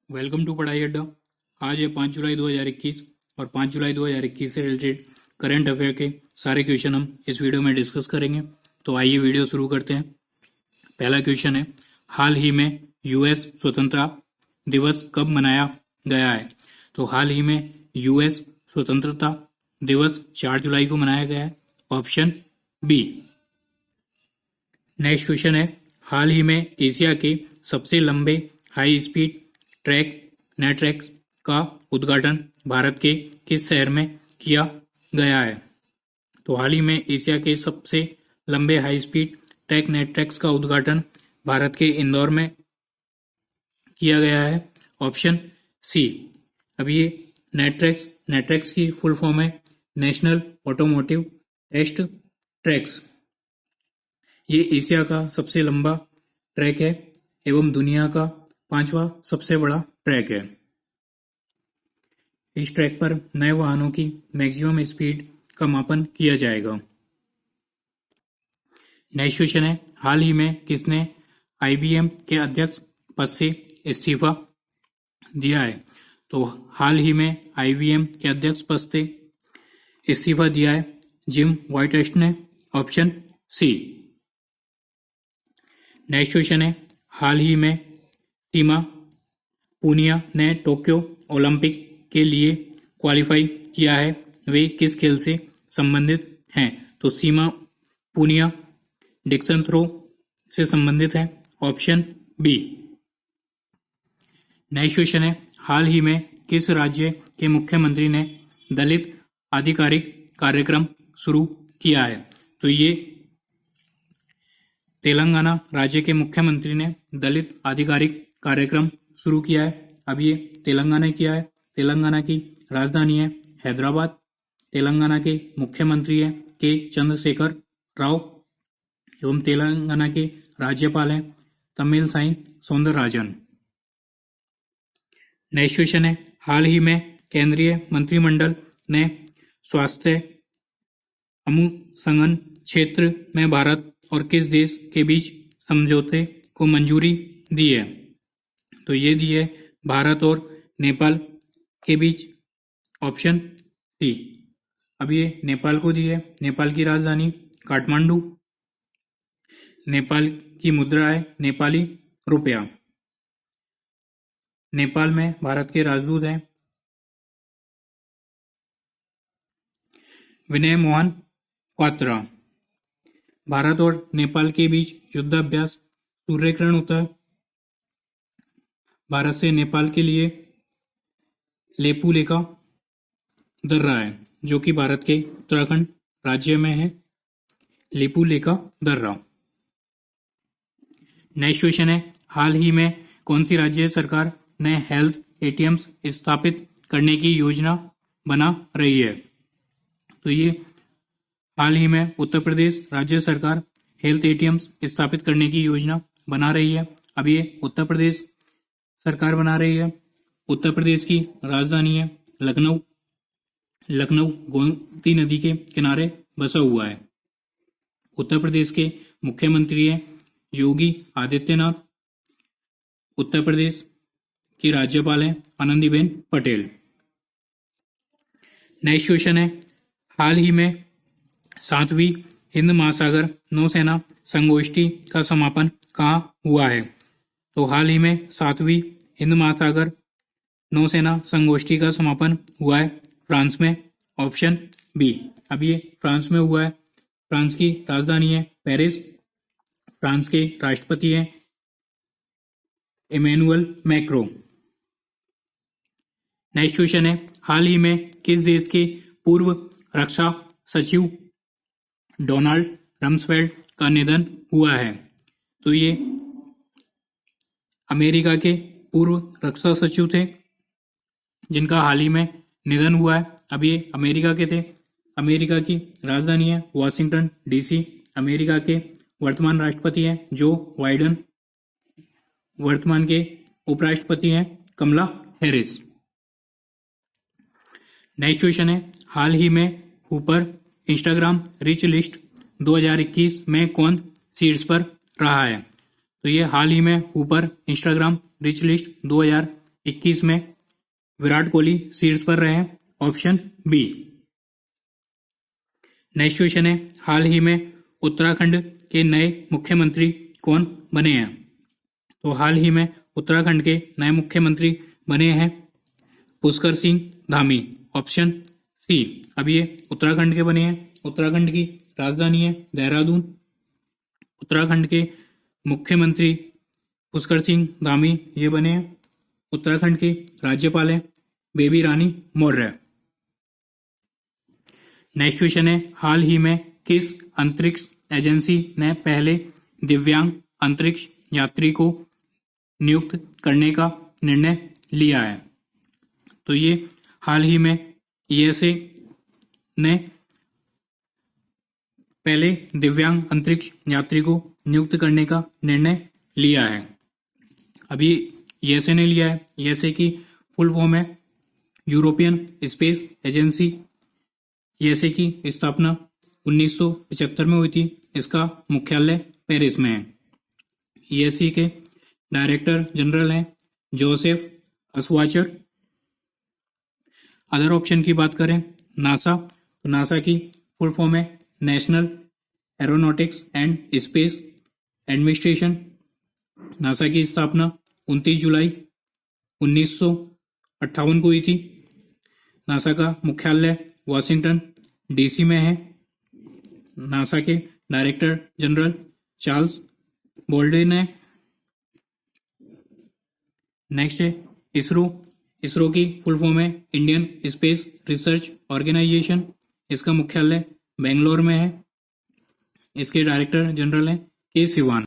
Welcome to पढ़ाई अड्डा। आज है 5 जुलाई 2021 और 5 जुलाई 2021 से रिलेटेड करंट अफेयर के सारे क्वेश्चन हम इस वीडियो में डिस्कस करेंगे। तो आइए वीडियो शुरू करते हैं। पहला क्वेश्चन है, हाल ही में यूएस स्वतंत्रता दिवस कब मनाया गया है? तो हाल ही में यूएस स्वतंत्रता दिवस 4 जुलाई को मनाया गया है, ऑप्शन बी। नेक्स्ट क्वेश्चन है, हाल ही में एशिया के सबसे लंबे हाई स्पीड ट्रैक नेटट्रैक्स का उद्घाटन भारत के किस शहर में किया गया है? तो हाल ही में एशिया के सबसे लंबे हाई स्पीड ट्रैक नेटट्रैक्स का उद्घाटन भारत के इंदौर में किया गया है, ऑप्शन सी। अब ये नेटट्रैक्स की फुल फॉर्म है नेशनल ऑटोमोटिव टेस्ट ट्रैक्स। ये एशिया का सबसे लंबा ट्रैक है एवं दुनिया का 5वां सबसे बड़ा ट्रैक है। इस ट्रैक पर नए वाहनों की मैक्सिमम स्पीड का मापन किया जाएगा। नेक्स्ट क्वेश्चन है, हाल ही में किसने आईबीएम के अध्यक्ष पद से इस्तीफा दिया है? तो हाल ही में आईबीएम के अध्यक्ष पद से इस्तीफा दिया है जिम व्हाइटहेस्ट ने, ऑप्शन सी। नेक्स्ट क्वेश्चन है, हाल ही में सीमा पूनिया ने टोक्यो ओलंपिक के लिए क्वालिफाई किया है, वे किस खेल से संबंधित हैं? तो सीमा पूनिया डिक्सन थ्रो से संबंधित है, ऑप्शन बी। नेक्स्ट क्वेश्चन है, हाल ही में किस राज्य के मुख्यमंत्री ने दलित आधिकारिक कार्यक्रम शुरू किया है? तो ये तेलंगाना राज्य के मुख्यमंत्री ने दलित आधिकारिक कार्यक्रम शुरू किया है। अब ये तेलंगाना किया है। तेलंगाना की राजधानी है हैदराबाद। तेलंगाना के मुख्यमंत्री है के चंद्रशेखर राव एवं तेलंगाना के राज्यपाल हैं तमिलसाई सौंदरराजन। नेक्स्ट क्वेश्चन है, हाल ही में केंद्रीय मंत्रिमंडल ने स्वास्थ्य अनुसंधान क्षेत्र में भारत और किस देश के बीच समझौते को मंजूरी दी है? तो ये दी है भारत और नेपाल के बीच, ऑप्शन सी। अब ये नेपाल को दी है। नेपाल की राजधानी काठमांडू। नेपाल की मुद्रा है नेपाली रुपया। नेपाल में भारत के राजदूत हैं विनय मोहन क्वात्रा। भारत और नेपाल के बीच युद्धाभ्यास सूर्यग्रहण होता है। भारत से नेपाल के लिए लेपू लेका दर्रा है जो कि भारत के उत्तराखंड राज्य में है, लेपू लेका दर्रा। नेक्स्ट क्वेश्चन है, हाल ही में कौन सी राज्य सरकार ने हेल्थ एटीएम्स स्थापित करने की योजना बना रही है? तो ये हाल ही में उत्तर प्रदेश राज्य सरकार हेल्थ एटीएम्स स्थापित करने की योजना बना रही है। अब ये उत्तर प्रदेश सरकार बना रही है। उत्तर प्रदेश की राजधानी है लखनऊ। लखनऊ गोमती नदी के किनारे बसा हुआ है। उत्तर प्रदेश के मुख्यमंत्री हैं योगी आदित्यनाथ। उत्तर प्रदेश की राज्यपाल हैं आनंदीबेन पटेल। नेक्स्ट क्वेश्चन है, हाल ही में 7वीं हिंद महासागर नौसेना संगोष्ठी का समापन कहाँ हुआ है? तो हाल ही में 7वीं हिंद महासागर नौसेना संगोष्ठी का समापन हुआ है फ्रांस में, ऑप्शन बी। अब ये फ्रांस में हुआ है। फ्रांस की राजधानी है पेरिस। फ्रांस के राष्ट्रपति हैं इमैनुअल मैक्रो। नेक्स्ट क्वेश्चन है, हाल ही में किस देश के पूर्व रक्षा सचिव डोनाल्ड रम्सफेल्ड का निधन हुआ है? तो ये अमेरिका के पूर्व रक्षा सचिव थे जिनका हाल ही में निधन हुआ है। अब ये अमेरिका के थे। अमेरिका की राजधानी है वाशिंगटन डीसी। अमेरिका के वर्तमान राष्ट्रपति हैं जो बाइडेन। वर्तमान के उपराष्ट्रपति हैं कमला हैरिस। नेक्स्ट क्वेश्चन है, हाल ही में ऊपर इंस्टाग्राम रिच लिस्ट 2021 में कौन शीर्ष पर रहा है? तो ये हाल ही में ऊपर इंस्टाग्राम रिच लिस्ट 21 में विराट कोहली शीर्ष पर रहे हैं, ऑप्शन बी। नेक्स्ट क्वेश्चन है, हाल ही में उत्तराखंड के नए मुख्यमंत्री कौन बने हैं? तो हाल ही में उत्तराखंड के नए मुख्यमंत्री बने हैं पुष्कर सिंह धामी, ऑप्शन सी। अब ये उत्तराखंड के बने हैं, उत्तराखंड की राजधानी है देहरादून। उत्तराखंड के मुख्यमंत्री पुष्कर सिंह धामी ये बने हैं। उत्तराखंड के राज्यपाल हैं बेबी रानी मौर्य। नेक्स्ट क्वेश्चन है, हाल ही में किस अंतरिक्ष एजेंसी ने पहले दिव्यांग अंतरिक्ष यात्री को नियुक्त करने का निर्णय लिया है? तो ये हाल ही में ईएसए ने पहले दिव्यांग अंतरिक्ष यात्री को नियुक्त करने का निर्णय लिया है। अभी ईएसए ने लिया है। ईएसए की फुल फॉर्म है यूरोपियन स्पेस एजेंसी। ईएसए की स्थापना 1975 में हुई थी। इसका मुख्यालय पेरिस में है। ईएसए के डायरेक्टर जनरल हैं जोसेफ अस्वाचर। अदर ऑप्शन की बात करें, नासा, तो नासा की फुल फॉर्म है national aeronautics and space administration. NASA की स्थापना 29 जुलाई 1958 को हुई थी। नासा का मुख्यालय वाशिंगटन डीसी में है। नासा के डायरेक्टर जनरल चार्ल्स बोल्डेन है। नेक्स्ट है इसरो। इसरो की फुल फॉर्म है इंडियन स्पेस रिसर्च ऑर्गेनाइजेशन। इसका मुख्यालय बेंगलोर में है। इसके डायरेक्टर जनरल हैं के सिवान।